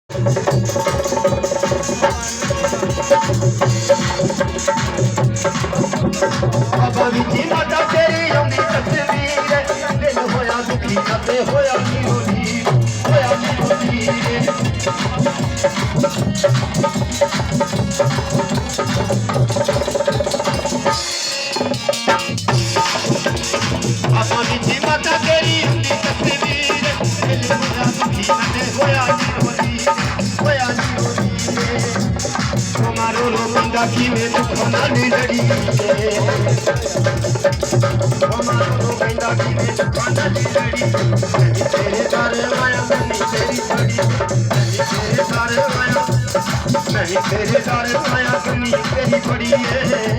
बाबा विची माता तेरी आउंदी तस्वीर दिल होया दुखी ते होया नीरो नीर होया नीरो नीर बाबा विची माता तेरी आउंदी तस्वीर दिल होया दुखी ते होया नीरो नीर होया नीरो नीर हमारो रोंदा की में दुख ना लड़ी हमारो रोंदा की में दुख ना लड़ी तेरे तारे माया नहीं तेरी छड़ी तेरे तारे माया नहीं तेरे तारे माया नहीं तेरी पड़ी है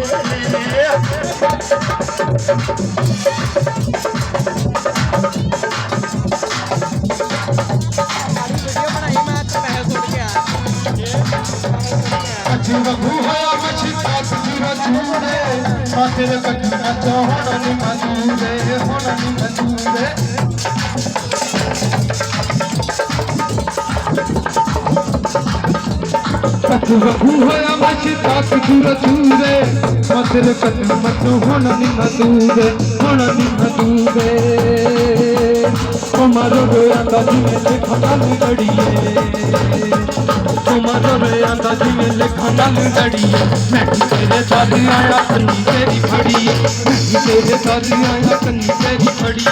बगू होया मछी पास जीवा चूरे पातेरे कटी अच्छा होना नहीं मजूरे होना नहीं मजूरे बगू होया मछी पास जीवा चूरे पातेरे कटी अच्छा होना नहीं मजूरे होना नहीं मजूरे तुम्हारो रोया दादी में देखा डाली लड़िए तुम्हारो रोया दादी में देखा डाली लड़िए मैं तेरे दादी आया कन्नी तेरी फड़ी मैं तेरे दादी आया कन्नी तेरी फड़ी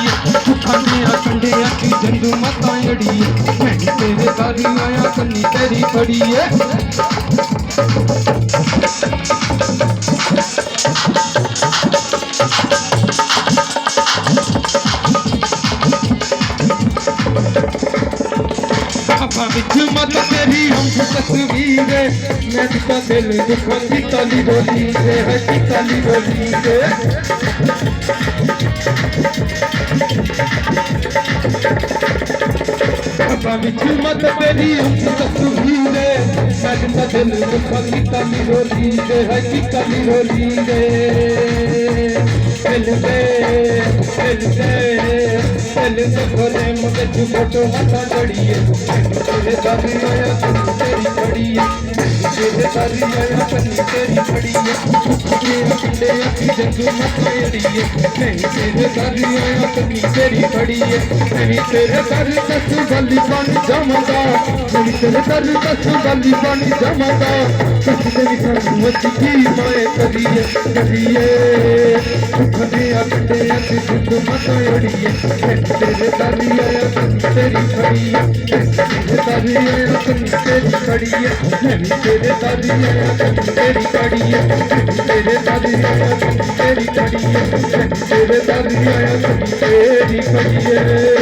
खाने कंडे की जंदू मता अड़िए मैं तेरे दादी आया कन्नी तेरी फड़ी मत तेरी हम तस्वीर मैं दिखा दिल दुखों की ताली बोली रे है की ताली बोली रे मत तेरी हम तस्वीर मैं दिखा दिल दुखों की ताली बोली रे है की ताली बोली रे दिल से भोले मुझे फोटो मता जड़िए तेरे दादी आया तेरी पड़ी तेरे दादी आया तेरी पड़ी कंडे की जंगू मता अड़िए नहीं तेरे दादी आया तेरी पड़ी नहीं तेरे दर दस गली पानी जमादा नहीं तेरे दर दस गली पानी जमादा कस तेरी समझ की माए करिए करिए कंडे की जंगू मता अड़िए तेरे दादी आया तेरी पड़ी तेरे दादी आया तेरी पड़ी नहीं तेरे दादी आया तेरी पड़ी तेरे दादी आया तेरी पड़ी तेरे दादी आया तेरी पड़ी